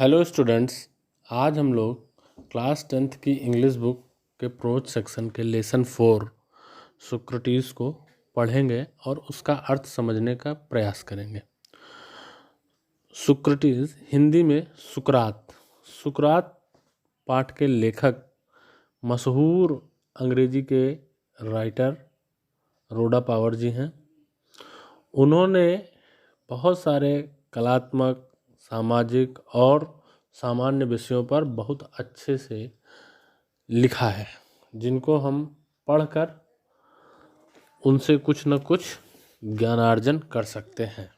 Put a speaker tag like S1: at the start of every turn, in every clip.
S1: Hello students. आज हम लोग क्लास 10th की इंग्लिश बुक के प्रोज सेक्शन के लेसन 4 सुक्रेटिस को पढ़ेंगे और उसका अर्थ समझने का प्रयास करेंगे। सुक्रेटिस हिंदी में सुकरात। सुकरात पाठ के लेखक मशहूर अंग्रेजी के राइटर रोडा पावर जी हैं। उन्होंने बहुत सारे कलात्मक, सामाजिक और सामान्य विषयों पर बहुत अच्छे से लिखा है, जिनको हम पढ़कर उनसे कुछ न कुछ ज्ञानार्जन कर सकते हैं।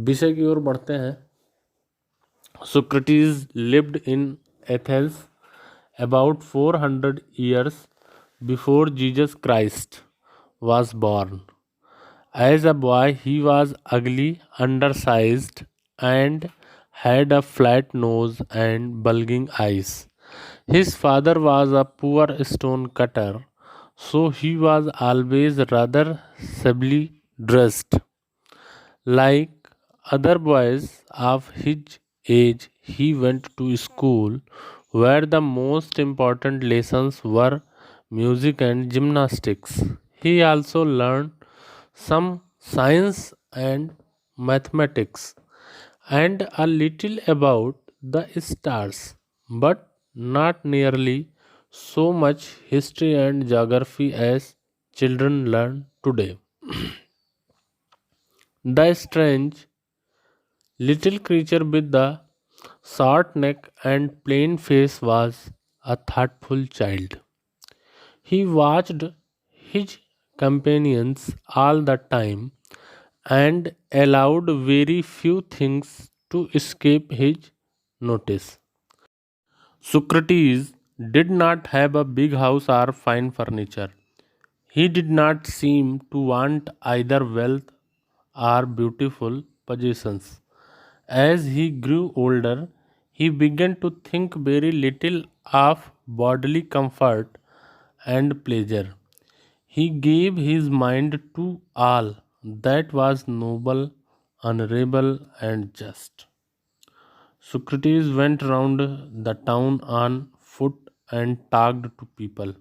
S1: विषय की ओर बढ़ते हैं। Socrates lived in Athens about 400 years before Jesus Christ was born. As a boy, he was ugly, undersized, and had a flat nose and bulging eyes. His father was a poor stone cutter, so he was always rather shabbily dressed. Like other boys of his age, he went to school where the most important lessons were music and gymnastics. He also learned some science and mathematics and a little about the stars, but not nearly so much history and geography as children learn today. The strange little creature with the short neck and plain face was a thoughtful child. He watched his companions all the time and allowed very few things to escape his notice. Socrates did not have a big house or fine furniture. He did not seem to want either wealth or beautiful possessions. As he grew older, he began to think very little of bodily comfort and pleasure. He gave his mind to all that was noble, honorable, and just. Socrates went round the town on foot and talked to people.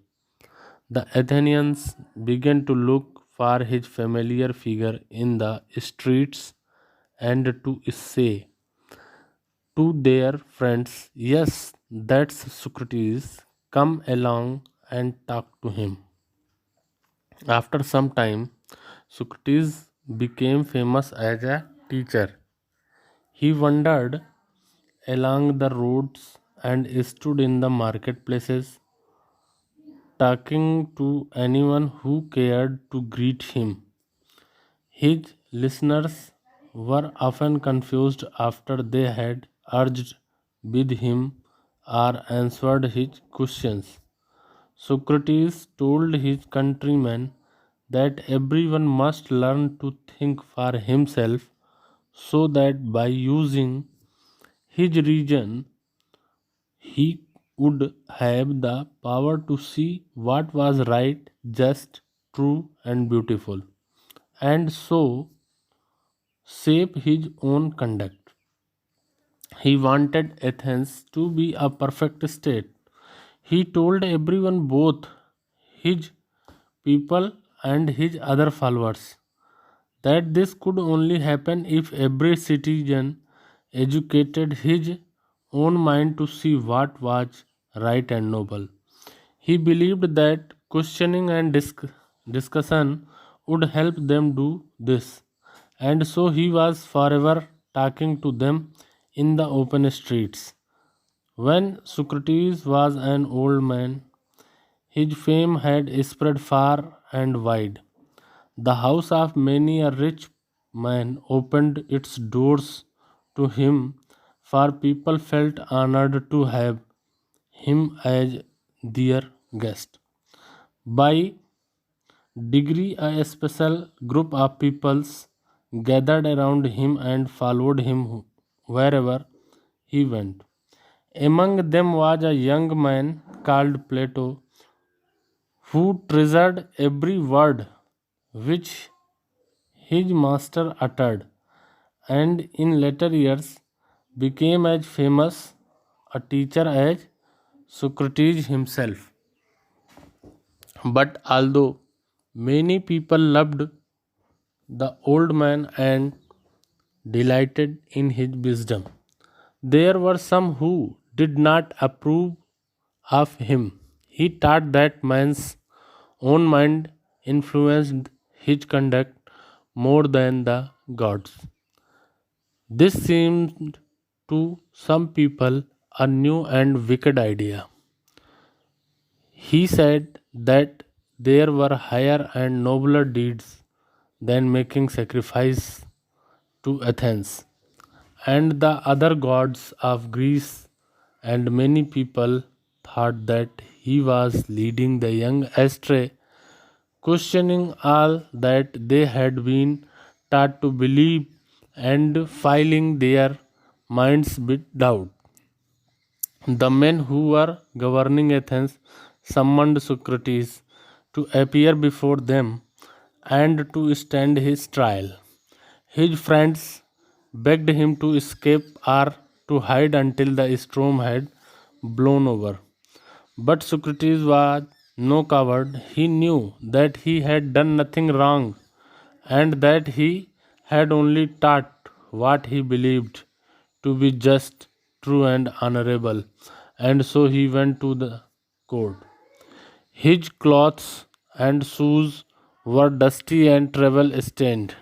S1: The Athenians began to look for his familiar figure in the streets and to say to their friends, "Yes, that's Socrates, come along and talk to him." After some time, Socrates became famous as a teacher. He wandered along the roads and stood in the marketplaces, talking to anyone who cared to greet him. His listeners were often confused after they had urged with him or answered his questions. Socrates told his countrymen that everyone must learn to think for himself so that by using his reason he would have the power to see what was right, just, true, and beautiful, and so shape his own conduct. He wanted Athens to be a perfect state. He told everyone, both his people and his other followers, that this could only happen if every citizen educated his own mind to see what was right and noble. He believed that questioning and discussion would help them do this, and so he was forever talking to them in the open streets. When Socrates was an old man, his fame had spread far and wide. The house of many a rich man opened its doors to him, for people felt honored to have him as their guest. By degree, a special group of peoples gathered around him and followed him wherever he went. Among them was a young man called Plato, who treasured every word which his master uttered, and in later years became as famous a teacher as Socrates himself. But although many people loved the old man and delighted in his wisdom, there were some who did not approve of him. He taught that man's own mind influenced his conduct more than the gods. This seemed to some people a new and wicked idea. He said that there were higher and nobler deeds than making sacrifice to Athens and the other gods of Greece, and many people thought that he was leading the young astray, questioning all that they had been taught to believe and filling their minds with doubt. The men who were governing Athens summoned Socrates to appear before them and to stand his trial. His friends begged him to escape or to hide until the storm had blown over. But Socrates was no coward. He knew that he had done nothing wrong and that he had only taught what he believed to be just, true, and honorable. And so he went to the court. His clothes and shoes were dusty and travel stained,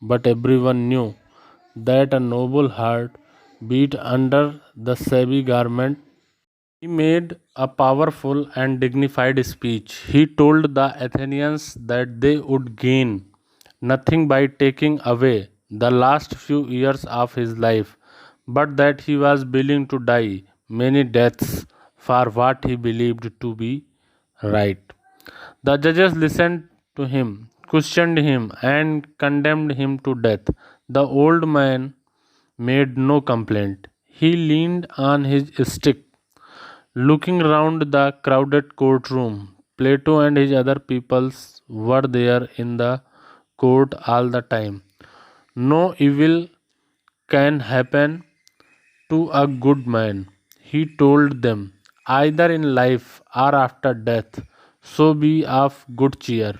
S1: but everyone knew that a noble heart beat under the shabby garment. He made a powerful and dignified speech. He told the Athenians that they would gain nothing by taking away the last few years of his life, but that he was willing to die many deaths for what he believed to be right. The judges listened to him, questioned him, and condemned him to death. The old man made no complaint. He leaned on his stick, looking round the crowded courtroom. Plato and his other peoples were there in the court all the time. No evil can happen to a good man, he told them, either in life or after death. So be of good cheer.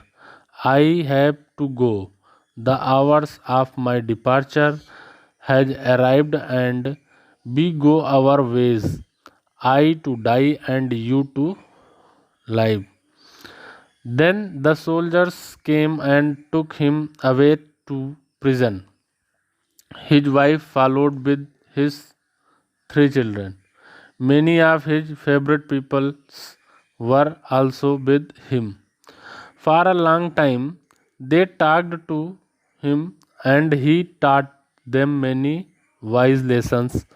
S1: I have to go. The hours of my departure has arrived, and we go our ways. I to die and you to live. Then the soldiers came and took him away to prison. His wife followed with his three children. Many of his favorite peoples were also with him. For a long time they talked to him, and he taught them many wise lessons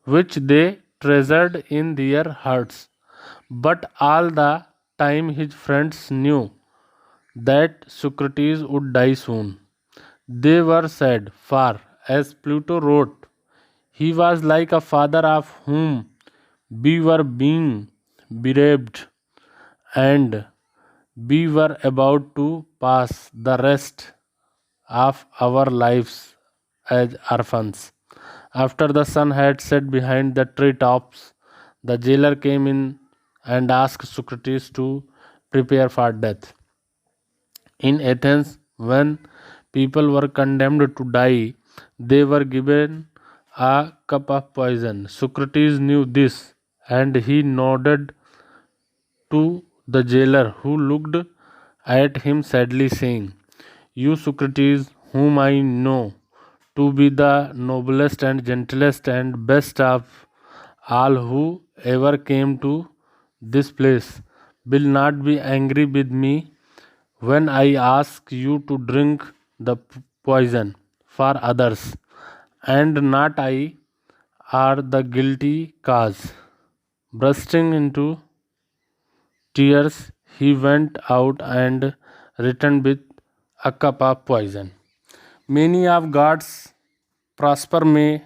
S1: which they treasured in their hearts. But all the time his friends knew that Socrates would die soon. They were sad, for, as Pluto wrote, he was like a father of whom we were being bereaved, and we were about to pass the rest of our lives as orphans. After the sun had set behind the tree tops, the jailer came in and asked Socrates to prepare for death. In Athens, when people were condemned to die, they were given a cup of poison. Socrates knew this, and he nodded to the jailer, who looked at him sadly, saying, you, Socrates, whom I know to be the noblest and gentlest and best of all who ever came to this place, will not be angry with me when I ask you to drink the poison for others, and not I are the guilty cause. Bursting into tears, he went out and returned with a cup of poison. Many of God's prosper may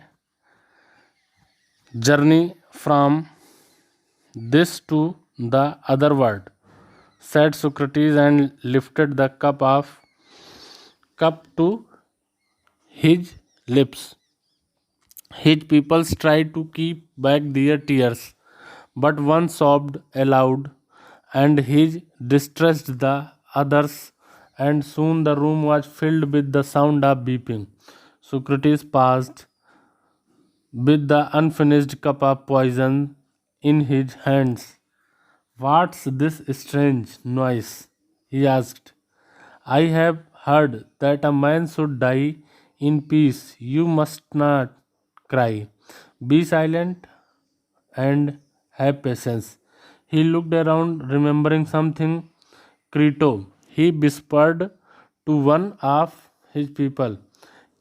S1: journey from this to the other world, said Socrates, and lifted the cup to his lips. His pupils tried to keep back their tears, but one sobbed aloud, and his distressed the others, and soon the room was filled with the sound of weeping. Socrates paused with the unfinished cup of poison in his hands. What's this strange noise? He asked. I have heard that a man should die in peace. You must not cry. Be silent and have patience. He looked around, remembering something. Crito, he whispered to one of his people,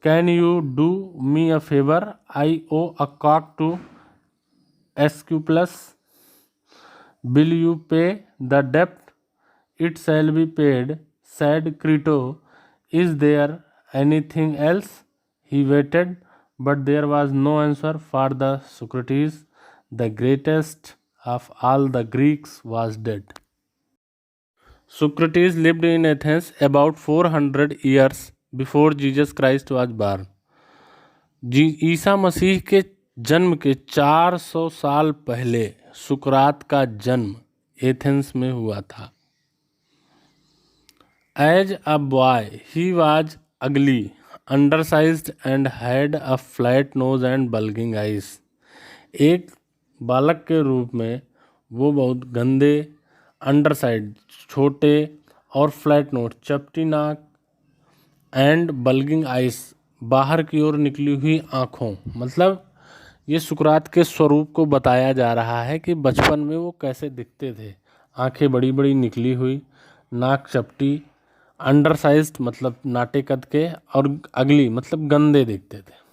S1: can you do me a favor? I owe a cock to Asclepius. Will you pay the debt? It shall be paid, said Crito. Is there anything else? He waited, but there was no answer for the Socrates. The greatest of all the Greeks was dead. Socrates lived in Athens about 400 years before Jesus Christ was born. Isa Masih के जन्म के 400 साल पहले सुकरात का जन्म Athens में हुआ था. As a boy, he was ugly, undersized, and had a flat nose and bulging eyes. एक बालक के रूप में वो बहुत गंदे, अंडरसाइड, छोटे और फ्लैट नोट, चपटी नाक एंड बल्गिंग आइस, बाहर की ओर निकली हुई आँखों. मतलब ये सुकरात के स्वरूप को बताया जा रहा है कि बचपन में वो कैसे दिखते थे. आँखें बड़ी बड़ी निकली हुई, नाक चपटी, अंडरसाइज्ड मतलब नाटे कद के, और अगली मतलब गंदे दिखते थे.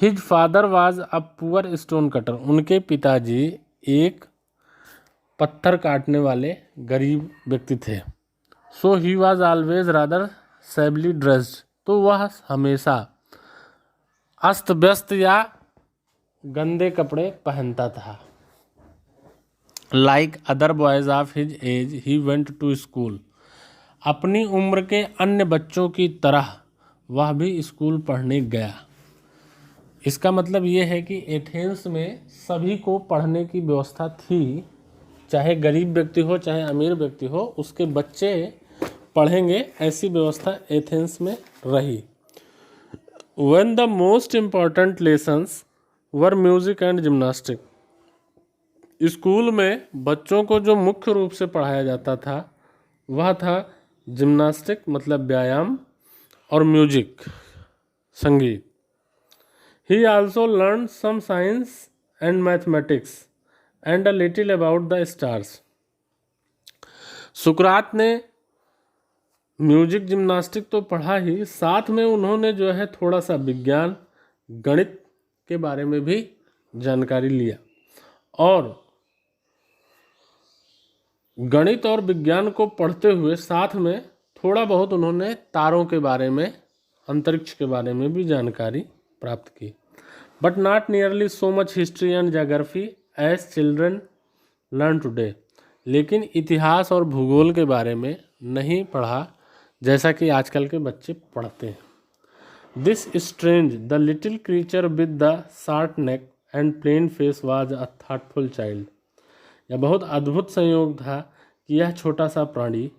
S1: His father was a poor stone cutter. उनके पिताजी एक पत्थर काटने वाले गरीब व्यक्ति थे. So he was always rather shabbily dressed. तो वह हमेशा अस्त व्यस्त या गंदे कपड़े पहनता था. Like other boys of his age he went to school. अपनी उम्र के अन्य बच्चों की तरह वह भी स्कूल पढ़ने गया. इसका मतलब ये है कि एथेंस में सभी को पढ़ने की व्यवस्था थी. चाहे गरीब व्यक्ति हो चाहे अमीर व्यक्ति हो, उसके बच्चे पढ़ेंगे, ऐसी व्यवस्था एथेंस में रही. When the most important lessons were music and gymnastic. School में बच्चों को जो मुख्य रूप से पढ़ाया जाता था वह था जिम्नास्टिक मतलब व्यायाम और म्यूजिक संगीत. He also learned some science and mathematics and a little about the stars. सुकरात ने म्यूजिक जिम्नास्टिक तो पढ़ा ही, साथ में उन्होंने जो है थोड़ा सा विज्ञान गणित के बारे में भी जानकारी लिया. और गणित और विज्ञान को पढ़ते हुए साथ में थोड़ा बहुत उन्होंने तारों के बारे में, अंतरिक्ष के बारे में भी जानकारी प्राप्त की. But not nearly so much history and geography as children learn today. लेकिन इतिहास और भूगोल के बारे में नहीं पढ़ा जैसा कि आजकल के बच्चे पढ़ते हैं. This strange the little creature with the short neck and plain face was a thoughtful child. यह बहुत अद्भुत संयोग था कि यह छोटा सा प्राणी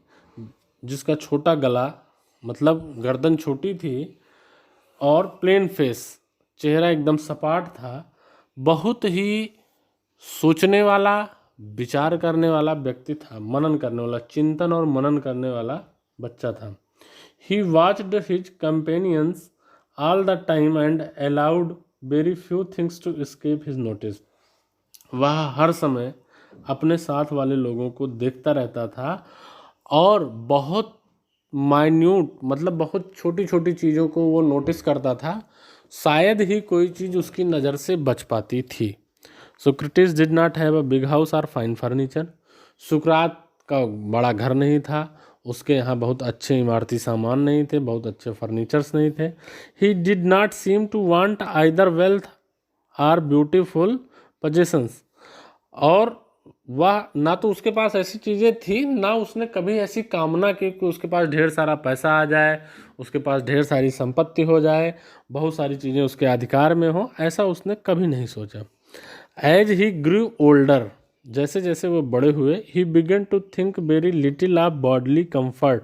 S1: जिसका छोटा गला मतलब गर्दन छोटी थी और प्लेन फेस चेहरा एकदम सपाट था, बहुत ही सोचने वाला, विचार करने वाला व्यक्ति था, मनन करने वाला, चिंतन और मनन करने वाला बच्चा था. He watched his companions all the time and allowed very few things to escape his notice. वह हर समय अपने साथ वाले लोगों को देखता रहता था और बहुत माइन्यूट मतलब बहुत छोटी छोटी चीज़ों को वो नोटिस करता था. शायद ही कोई चीज़ उसकी नज़र से बच पाती थी. Socrates did not have a big house or fine furniture. सुकरात का बड़ा घर नहीं था, उसके यहाँ बहुत अच्छे इमारती सामान नहीं थे, बहुत अच्छे फर्नीचर्स नहीं थे. He did not seem to want either wealth or beautiful possessions. और वह ना तो उसके पास ऐसी चीज़ें थी, ना उसने कभी ऐसी कामना की कि उसके पास ढेर सारा पैसा आ जाए, उसके पास ढेर सारी संपत्ति हो जाए, बहुत सारी चीज़ें उसके अधिकार में हो, ऐसा उसने कभी नहीं सोचा। एज ही ग्रू ओल्डर, जैसे जैसे वो बड़े हुए, he began to think very little of bodily comfort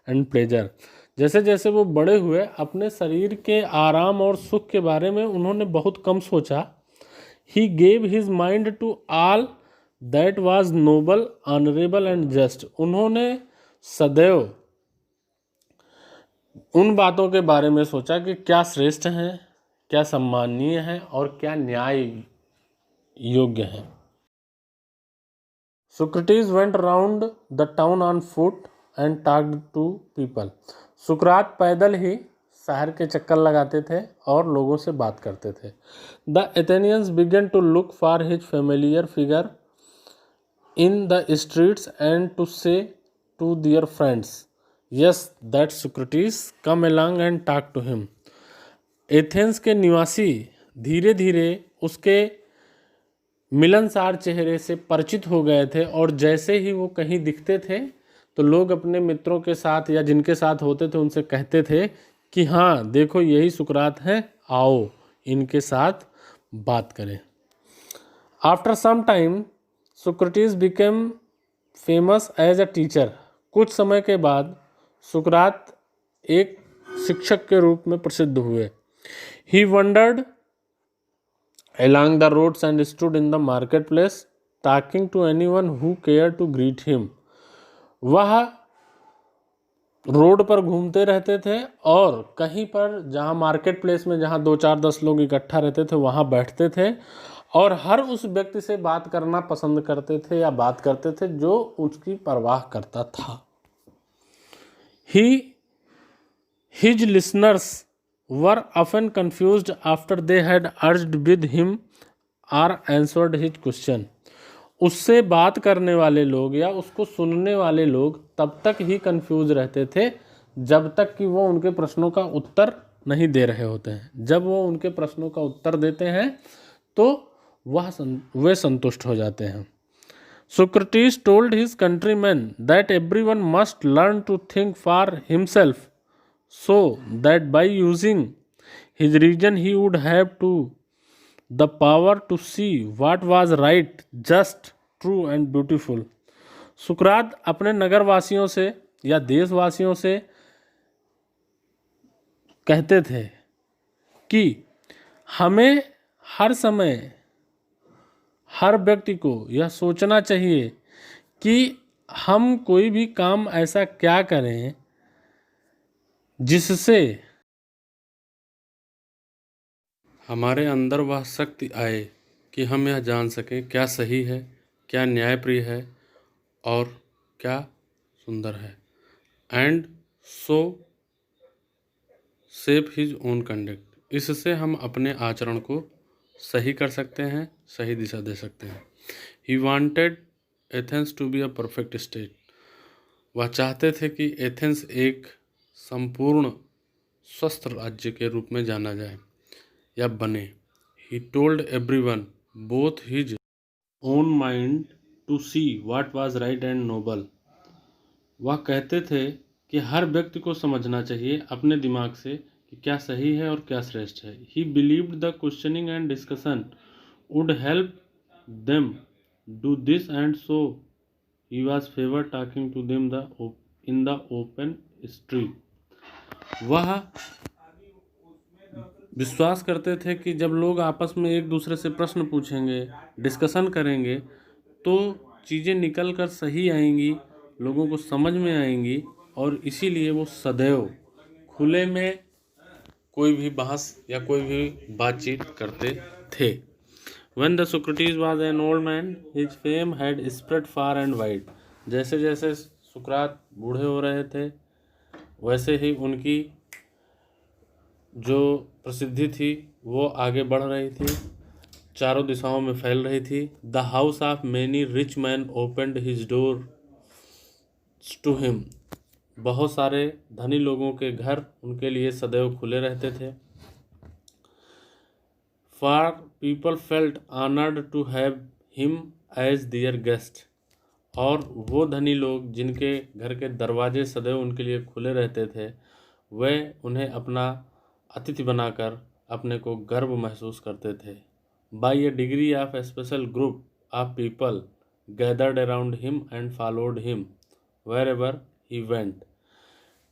S1: and pleasure. जैसे जैसे वो बड़े हुए, अपने शरीर के आराम और सुख के बारे में उन्होंने बहुत कम सोचा। He gave his mind to all that was noble, honourable and just. उन्होंने सदैव उन बातों के बारे में सोचा कि क्या श्रेष्ठ हैं, क्या सम्माननीय हैं और क्या न्याय योग्य हैं। Socrates went around the town on foot and talked to people. सुकरात पैदल ही शहर के चक्कर लगाते थे और लोगों से बात करते थे। The Athenians began to look for his familiar figure in the streets and to say to their friends, yes, that Socrates, come along and talk to him. Athens के निवासी धीरे धीरे उसके मिलनसार चेहरे से परिचित हो गए थे और जैसे ही वो कहीं दिखते थे तो लोग अपने मित्रों के साथ या जिनके साथ होते थे उनसे कहते थे कि हाँ देखो यही सुकरात हैं, आओ इनके साथ बात करें। After some time Socrates became famous as a teacher. कुछ समय के बाद सुकरात एक शिक्षक के रूप में प्रसिद्ध हुए। ही wandered along the roads and stood in the marketplace talking to anyone who cared to greet him. वह रोड पर घूमते रहते थे और कहीं पर जहाँ मार्केट प्लेस में जहाँ 2-4-10 लोग इकट्ठा रहते थे वहाँ बैठते थे और हर उस व्यक्ति से बात करना पसंद करते थे या बात करते थे जो उसकी परवाह करता था। His listeners were often confused after they had urged with him or answered his question. उससे बात करने वाले लोग या उसको सुनने वाले लोग तब तक ही कंफ्यूज रहते थे जब तक कि वो उनके प्रश्नों का उत्तर नहीं दे रहे होते हैं। जब वो उनके प्रश्नों का उत्तर देते हैं तो वे संतुष्ट हो जाते हैं। Socrates told his countrymen that everyone must learn to think for himself, so that by using his reason he would have the power to see what was right, just, true and beautiful. सुकरात अपने नगरवासियों से या देशवासियों से कहते थे कि हमें हर समय हर व्यक्ति को यह सोचना चाहिए कि हम कोई भी काम ऐसा क्या करें जिससे हमारे अंदर वह शक्ति आए कि हम यह जान सकें क्या सही है, क्या न्यायप्रिय है और क्या सुंदर है। And so shape his own conduct. इससे हम अपने आचरण को सही कर सकते हैं, सही दिशा दे सकते हैं। He wanted Athens to be a perfect state. वह चाहते थे कि एथेंस एक संपूर्ण स्वस्थ राज्य के रूप में जाना जाए या बने। He told everyone both his own mind to see what was right and noble. वह कहते थे कि हर व्यक्ति को समझना चाहिए अपने दिमाग से कि क्या सही है और क्या श्रेष्ठ है। He believed the questioning and discussion would help them do this and so he was favour talking to them in the open street. वह विश्वास करते थे कि जब लोग आपस में एक दूसरे से प्रश्न पूछेंगे, डिस्कशन करेंगे तो चीज़ें निकल कर सही आएंगी, लोगों को समझ में आएंगी और इसीलिए वो सदैव खुले में कोई भी बहस या कोई भी बातचीत करते थे। When the Socrates was an old man, his fame had spread far and wide. जैसे जैसे सुकरात बूढ़े हो रहे थे वैसे ही उनकी जो प्रसिद्धि थी वो आगे बढ़ रही थी, चारों दिशाओं में फैल रही थी। The house of many rich man opened his door to him. बहुत सारे धनी लोगों के घर उनके लिए सदैव खुले रहते थे। For people felt honoured to have him as their guest, और वो धनी लोग जिनके घर के दरवाजे सदैव उनके लिए खुले रहते थे, वे उन्हें अपना अतिथि बनाकर अपने को गर्व महसूस करते थे। By a degree of a special group of people gathered around him and followed him wherever he went.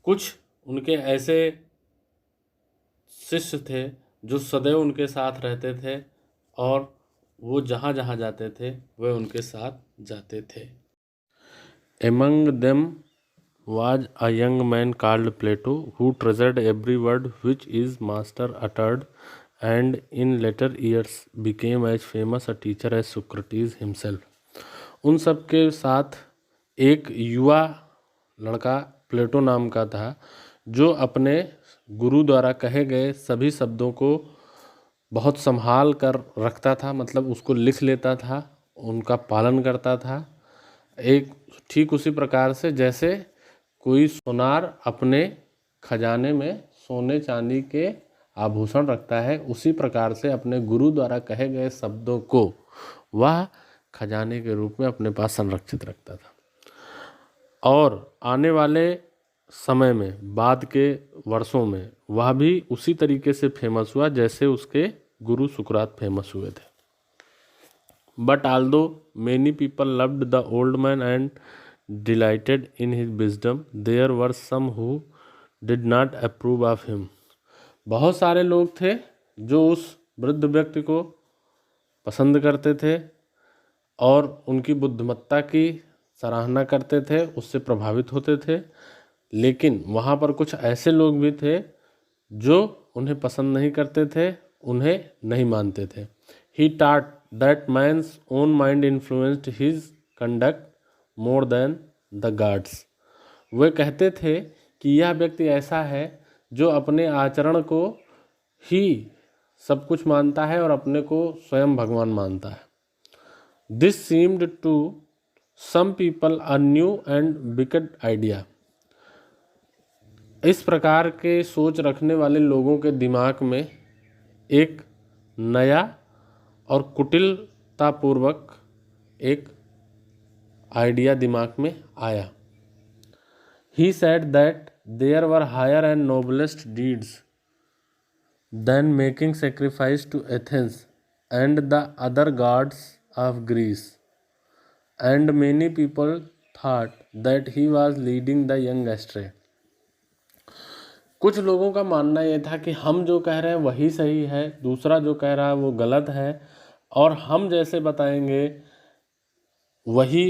S1: कुछ उनके ऐसे शिष्य थे जो सदैव उनके साथ रहते थे और वो जहाँ जहाँ जाते थे वे उनके साथ जाते थे। Among them was a young man called Plato, who treasured every word which his master uttered, and in later years became as famous a teacher as Socrates himself. उन सब के साथ एक युवा लड़का प्लेटो नाम का था, जो अपने गुरु द्वारा कहे गए सभी शब्दों को बहुत संभाल कर रखता था, मतलब उसको लिख लेता था, उनका पालन करता था। एक ठीक उसी प्रकार से जैसे कोई सोनार अपने खजाने में सोने चांदी के आभूषण रखता है, उसी प्रकार से अपने गुरु द्वारा कहे गए शब्दों को वह खजाने के रूप में अपने पास संरक्षित रखता था। और आने वाले समय में, बाद के वर्षों में, वह भी उसी तरीके से फेमस हुआ जैसे उसके गुरु सुकरात फेमस हुए थे। But although many people loved the old man and delighted in his wisdom, there were some who did not approve of him. बहुत सारे लोग थे जो उस वृद्ध व्यक्ति को पसंद करते थे और उनकी बुद्धिमत्ता की सराहना करते थे, उससे प्रभावित होते थे। लेकिन वहाँ पर कुछ ऐसे लोग भी थे जो उन्हें पसंद नहीं करते थे, उन्हें नहीं मानते थे। He taught that man's own mind influenced his conduct more than the gods. वे कहते थे कि यह व्यक्ति ऐसा है जो अपने आचरण को ही सब कुछ मानता है और अपने को स्वयं भगवान मानता है। This seemed to some people a new and wicked idea. इस प्रकार के सोच रखने वाले लोगों के दिमाग में एक नया और कुटिलतापूर्वक एक आइडिया दिमाग में आया। He said that there were higher and noblest deeds than making sacrifice to Athens and the other gods of Greece, and many people thought that he was leading the young astray. कुछ लोगों का मानना यह था कि हम जो कह रहे हैं वही सही है, दूसरा जो कह रहा है वो गलत है, और हम जैसे बताएंगे वही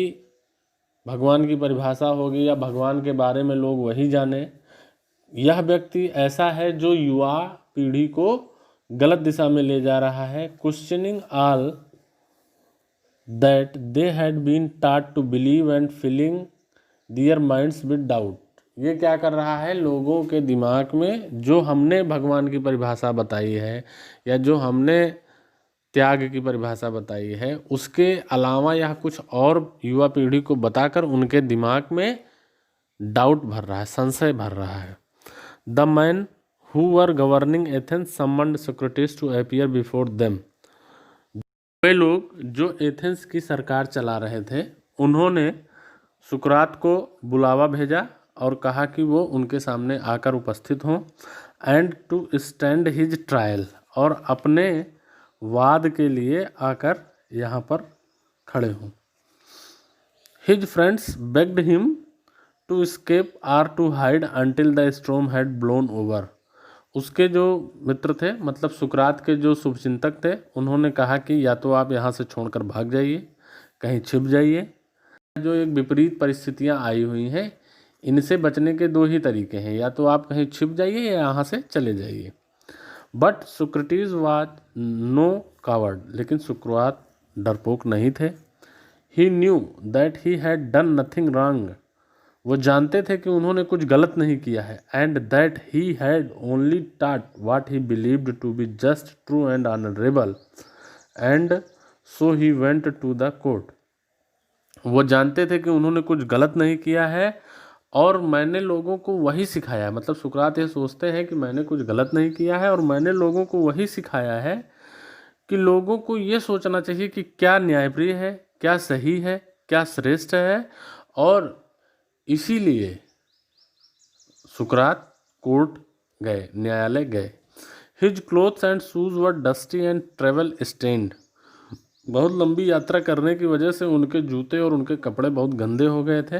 S1: भगवान की परिभाषा होगी या भगवान के बारे में लोग वही जाने। यह व्यक्ति ऐसा है जो युवा पीढ़ी को गलत दिशा में ले जा रहा है। Questioning all that they had been taught to believe and filling their minds with doubt. ये क्या कर रहा है, लोगों के दिमाग में जो हमने भगवान की परिभाषा बताई है या जो हमने त्याग की परिभाषा बताई है, उसके अलावा यह कुछ और युवा पीढ़ी को बताकर उनके दिमाग में डाउट भर रहा है, संशय भर रहा है। The man who were governing Athens summoned Socrates to appear before them. वे लोग जो एथेंस की सरकार चला रहे थे, उन्होंने सुकरात को बुलावा भेजा और कहा कि वो उनके सामने आकर उपस्थित हों, and to stand his trial, और अपने वाद के लिए आकर यहाँ पर खड़े हों। His friends begged him to escape or to hide until the storm had blown over. उसके जो मित्र थे, मतलब सुकरात के जो शुभचिंतक थे, उन्होंने कहा कि या तो आप यहाँ से छोड़कर भाग जाइए, कहीं छिप जाइए। जो एक विपरीत परिस्थितियाँ आई हुई हैं, इनसे बचने के दो ही तरीके हैं, या तो आप कहीं छिप जाइए या यहाँ से चले जाइए। But Socrates was no coward, लेकिन सुकरात डरपोक नहीं थे। He knew that he had done nothing wrong. वो जानते थे कि उन्होंने कुछ गलत नहीं किया है। And that he had only taught what he believed to be just, true and honourable, and so he went to the court. वो जानते थे कि उन्होंने कुछ गलत नहीं किया है और मैंने लोगों को वही सिखाया है। मतलब सुकरात ये सोचते हैं कि मैंने कुछ गलत नहीं किया है और मैंने लोगों को वही सिखाया है कि लोगों को ये सोचना चाहिए कि क्या न्यायप्रिय है, क्या सही है, क्या श्रेष्ठ है, और इसीलिए सुकरात कोर्ट गए, न्यायालय गए। His clothes and shoes were dusty and travel stained. बहुत लंबी यात्रा करने की वजह से उनके जूते और उनके कपड़े बहुत गंदे हो गए थे।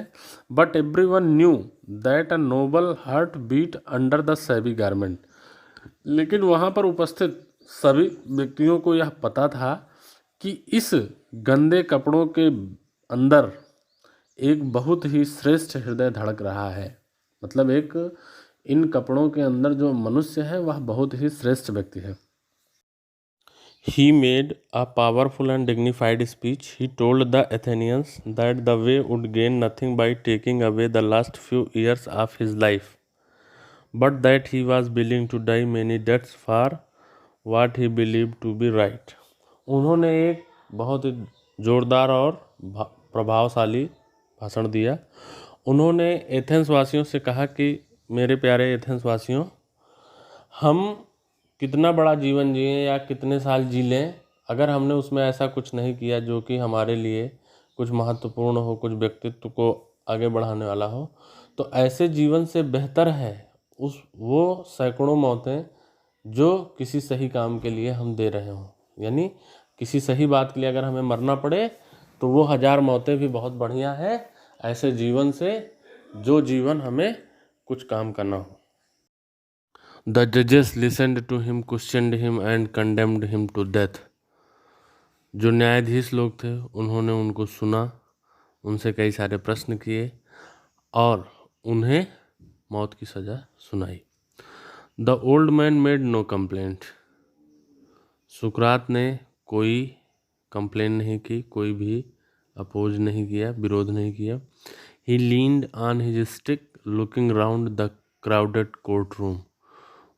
S1: But every one knew that a noble heart beat under the savvy garment. लेकिन वहाँ पर उपस्थित सभी व्यक्तियों को यह पता था कि इस गंदे कपड़ों के अंदर एक बहुत ही श्रेष्ठ हृदय धड़क रहा है। मतलब एक इन कपड़ों के अंदर जो मनुष्य है वह बहुत ही श्रेष्ठ व्यक्ति है। He made a powerful and dignified speech. He told the Athenians that the way would gain nothing by taking away the last few years of his life, but that he was willing to die many deaths for what he believed to be right. उन्होंने एक बहुत ही जोरदार और प्रभावशाली भाषण दिया। उन्होंने Athens वासियों से कहा कि मेरे प्यारे एथेंस वासियों, हम कितना बड़ा जीवन जिए या कितने साल जी लें, अगर हमने उसमें ऐसा कुछ नहीं किया जो कि हमारे लिए कुछ महत्वपूर्ण हो, कुछ व्यक्तित्व को आगे बढ़ाने वाला हो, तो ऐसे जीवन से बेहतर है वो सैकड़ों मौतें जो किसी सही काम के लिए हम दे रहे हों। यानी किसी सही बात के लिए अगर हमें मरना पड़े तो वो 1000 मौतें भी बहुत बढ़िया है ऐसे जीवन से जो जीवन हमें कुछ काम करना हो। The judges listened to him, questioned him and condemned him to death. जो न्यायाधीश लोग थे उन्होंने उनको सुना, उनसे कई सारे प्रश्न किए और उन्हें मौत की सज़ा सुनाई। The old man made no complaint. सुकरात ने कोई कंप्लेन नहीं की, कोई भी अपोज नहीं किया, विरोध नहीं किया। He leaned on his stick, looking round the crowded courtroom.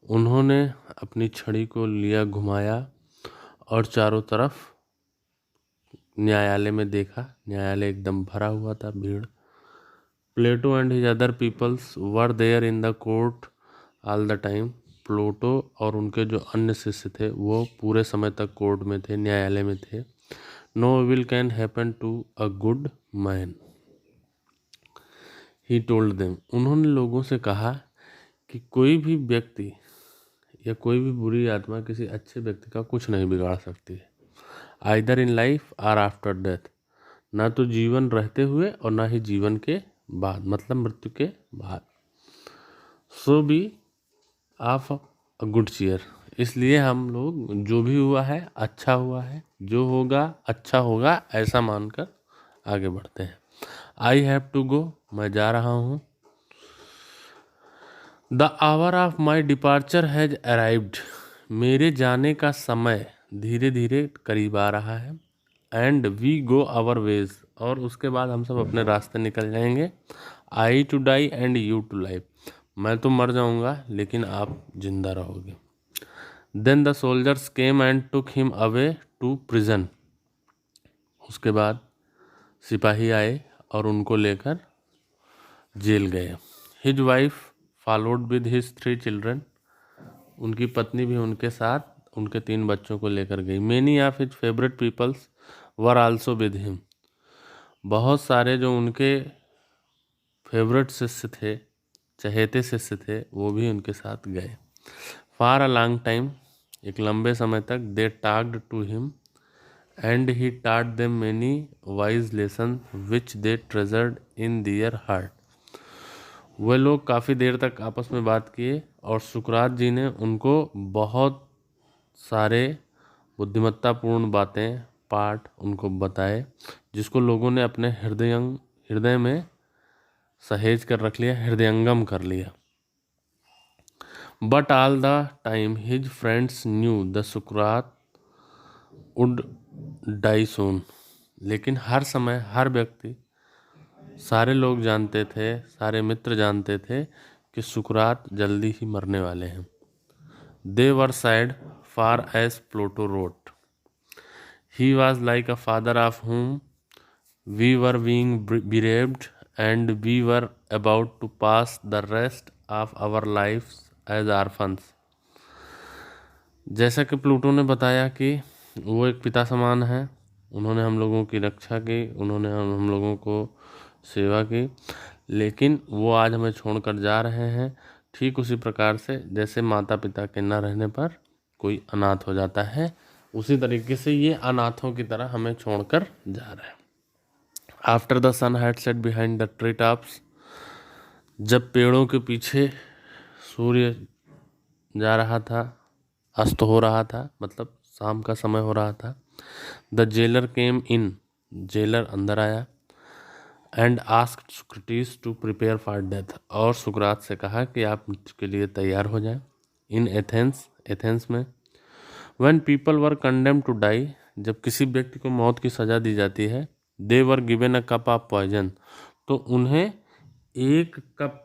S1: उन्होंने अपनी छड़ी को लिया, घुमाया और चारों तरफ न्यायालय में देखा। न्यायालय एकदम भरा हुआ था, भीड़। Plato and his other peoples were there in the court all the time. Plato और उनके जो अन्य शिष्य थे वो पूरे समय तक कोर्ट में थे, न्यायालय में थे। No will can happen to a good man, he told them. उन्होंने लोगों से कहा कि कोई भी व्यक्ति या कोई भी बुरी आत्मा किसी अच्छे व्यक्ति का कुछ नहीं बिगाड़ सकती है, आइदर इन लाइफ और आफ्टर डेथ। ना तो जीवन रहते हुए और ना ही जीवन के बाद, मतलब मृत्यु के बाद। So be of a good cheer. इसलिए हम लोग जो भी हुआ है अच्छा हुआ है, जो होगा अच्छा होगा, ऐसा मानकर आगे बढ़ते हैं। आई हैव टू गो, मैं जा रहा हूँ। The hour of my departure has arrived, मेरे जाने का समय धीरे धीरे करीब आ रहा है। And we go our ways, और उसके बाद हम सब अपने रास्ते निकल जाएंगे। I to die and you to live, मैं तो मर जाऊंगा लेकिन आप जिंदा रहोगे। Then the soldiers came and took him away to prison, उसके बाद सिपाही आए और उनको लेकर जेल गए। His wife followed with his 3 children, उनकी पत्नी भी उनके साथ उनके 3 बच्चों को लेकर गई। Many of his favourite peoples were also with him, बहुत सारे जो उनके फेवरेट शिष्य थे, चहेते शिष्य थे, वो भी उनके साथ गए। फॉर अ लॉन्ग टाइम, एक लंबे समय तक, they talked to him and he taught them many wise lesson which they treasured in their heart. वे लोग काफ़ी देर तक आपस में बात किए और सुकरात जी ने उनको बहुत सारे बुद्धिमत्तापूर्ण बातें, पाठ उनको बताए, जिसको लोगों ने अपने हृदय में सहेज कर रख लिया, हृदयंगम कर लिया। But all the time his friends new the Sukrat would die सून, लेकिन हर समय हर व्यक्ति, सारे लोग जानते थे, सारे मित्र जानते थे कि सुकरात जल्दी ही मरने वाले हैं। They were sad for as Plato wrote, he was like a father of whom we were being bereaved and we were about to pass the rest of our lives as orphans। जैसा कि Pluto ने बताया कि वो एक पिता समान है, उन्होंने हम लोगों की रक्षा की, उन्होंने हम लोगों को सेवा की, लेकिन वो आज हमें छोड़कर जा रहे हैं। ठीक उसी प्रकार से जैसे माता पिता के न रहने पर कोई अनाथ हो जाता है, उसी तरीके से ये अनाथों की तरह हमें छोड़कर जा रहे हैं। After the sun had set behind the tree tops, जब पेड़ों के पीछे सूर्य जा रहा था, अस्त हो रहा था, मतलब शाम का समय हो रहा था। The jailer came in, jailer अंदर आया। And asked Socrates to prepare for death, और सुकरात से कहा कि आप मृत्यु के लिए तैयार हो जाएं। इन एथेंस, एथेंस में। When people were condemned to die, जब किसी व्यक्ति को मौत की सज़ा दी जाती है, they were given a cup of poison, तो उन्हें एक कप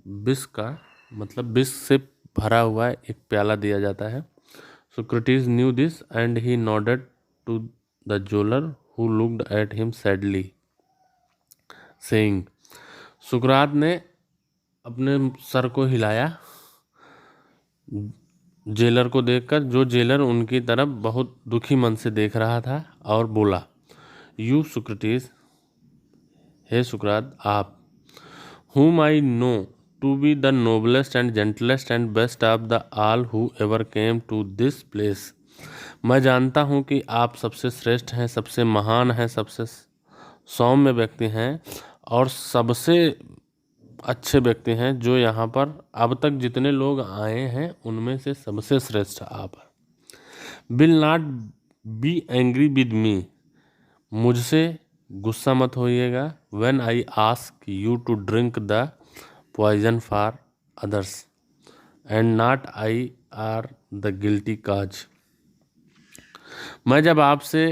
S1: विष का, मतलब विष से भरा हुआ एक प्याला दिया जाता है। Socrates knew this and he nodded to the jailer who looked at him sadly saying, सुकरात ने अपने सर को हिलाया जेलर को देखकर, जो जेलर उनकी तरफ बहुत दुखी मन से देख रहा था, और बोला, यू सुक्रेटिस, हे सुकरात, आप, whom I know to be the noblest and gentlest and best of the all who ever came to this place, मैं जानता हूँ कि आप सबसे श्रेष्ठ हैं, सबसे महान हैं, सबसे सौम्य व्यक्ति हैं, और सबसे अच्छे व्यक्ति हैं जो यहाँ पर अब तक जितने लोग आए हैं उनमें से सबसे श्रेष्ठ आप हैं। Will not be angry with me, मुझसे गुस्सा मत होइएगा। When I ask you to drink the poison for others and not I are the guilty cause, मैं जब आपसे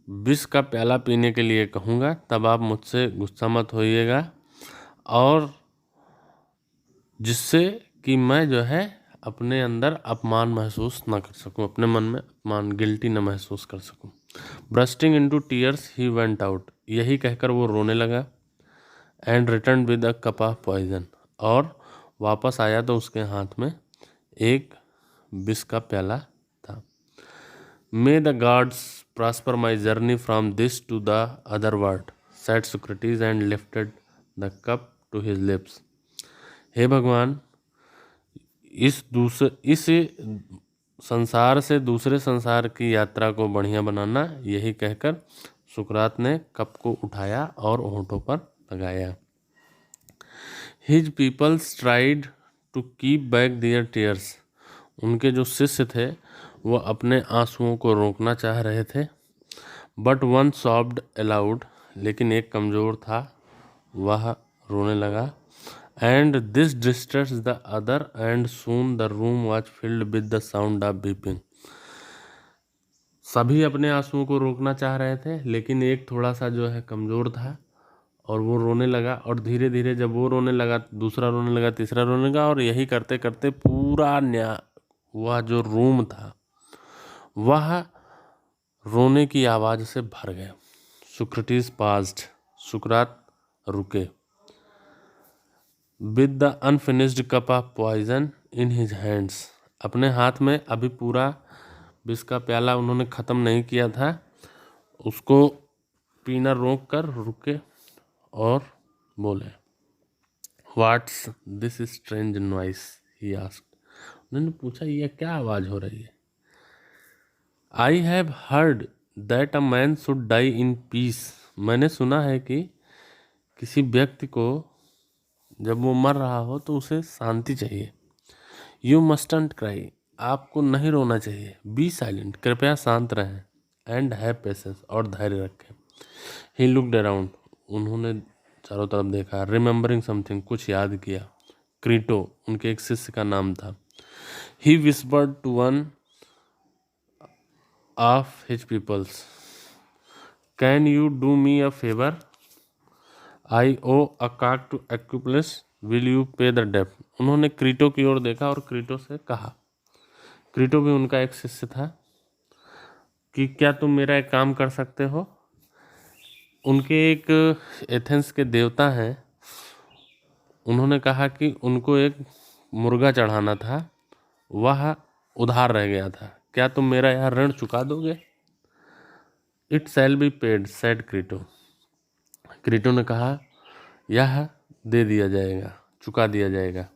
S1: विष का प्याला पीने के लिए कहूँगा तब आप मुझसे गुस्सा मत होइएगा, और जिससे कि मैं जो है अपने अंदर अपमान महसूस ना कर सकूं, अपने मन में अपमान, गिल्टी ना महसूस कर सकूं। Bursting into tears he went out, यही कहकर वो रोने लगा। And return with a cup of poison, और वापस आया तो उसके हाथ में एक विष का प्याला था। May the gods prosper my journey from this to the other world, said Socrates and lifted the cup to his lips, हे भगवान, इस संसार से दूसरे संसार की यात्रा को बढ़िया बनाना, यही कहकर सुकरात ने कप को उठाया और होठों पर लगाया। His peoples tried to keep back their tears, उनके जो शिष्य थे वो अपने आंसुओं को रोकना चाह रहे थे। बट वन सॉब्ड अलाउड, लेकिन एक कमज़ोर था, वह रोने लगा। And this distress the other and soon the room was filled with the sound of weeping, सभी अपने आंसुओं को रोकना चाह रहे थे, लेकिन एक थोड़ा सा जो है कमज़ोर था और वो रोने लगा, और धीरे धीरे जब वो रोने लगा दूसरा रोने लगा, तीसरा रोने लगा, और यही करते करते पूरा वह जो रूम था वह रोने की आवाज़ से भर गया। सुक्रेटिस पास्ड, सुकरात रुके। With the unfinished cup of poison in his hands, अपने हाथ में अभी पूरा विष का प्याला उन्होंने ख़त्म नहीं किया था, उसको पीना रोक कर रुके और बोले, what's this strange noise, he asked, उन्होंने पूछा यह क्या आवाज़ हो रही है। I have heard that a man should die in peace, मैंने सुना है कि किसी व्यक्ति को जब वो मर रहा हो तो उसे शांति चाहिए। यू मस्टंट क्राई, आपको नहीं रोना चाहिए। बी साइलेंट, कृपया शांत रहें। एंड हैव पेशेंस, और धैर्य रखें। ही लुक्ड अराउंड, उन्होंने चारों तरफ देखा। रिमेंबरिंग समथिंग, कुछ याद किया। क्रीटो, उनके एक शिष्य का नाम था। ही whispered to one of his peoples, can you do me a favour, I O a cock to एक्यूप्लेस, will you पे द डेप्ट। उन्होंने क्रीटो की ओर देखा और क्रीटो से कहा, क्रीटो भी उनका एक शिष्य था, कि क्या तुम मेरा एक काम कर सकते हो। उनके एक एथेंस के देवता हैं, उन्होंने कहा कि उनको एक मुर्गा चढ़ाना था, वह उधार रह गया था, क्या तुम मेरा यह ऋण चुका दोगे। It shall be paid said Crito. Crito ने कहा यह दे दिया जाएगा, चुका दिया जाएगा।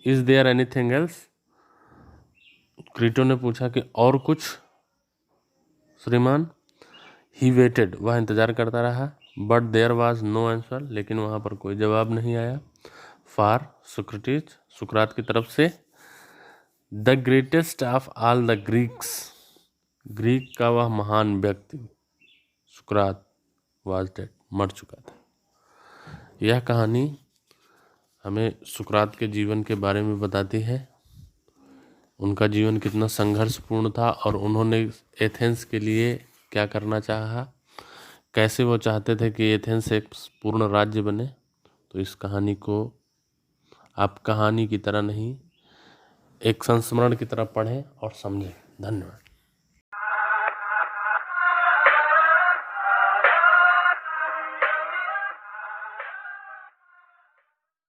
S1: Is there anything else? Crito ने पूछा कि और कुछ श्रीमान। ही वेटेड, वह इंतजार करता रहा। But there was no answer, लेकिन वहाँ पर कोई जवाब नहीं आया। फॉर सोक्रेटिस, सुकरात की तरफ से। The greatest of all the Greeks, Greek का वह महान व्यक्ति सुकरात वाज डेड, मर चुका था। यह कहानी हमें सुकरात के जीवन के बारे में बताती है। उनका जीवन कितना संघर्षपूर्ण था और उन्होंने एथेंस के लिए क्या करना चाहा, कैसे वो चाहते थे कि एथेंस एक पूर्ण राज्य बने। तो इस कहानी को आप कहानी की तरह नहीं, एक संस्मरण की तरह पढ़ें और समझें। धन्यवाद।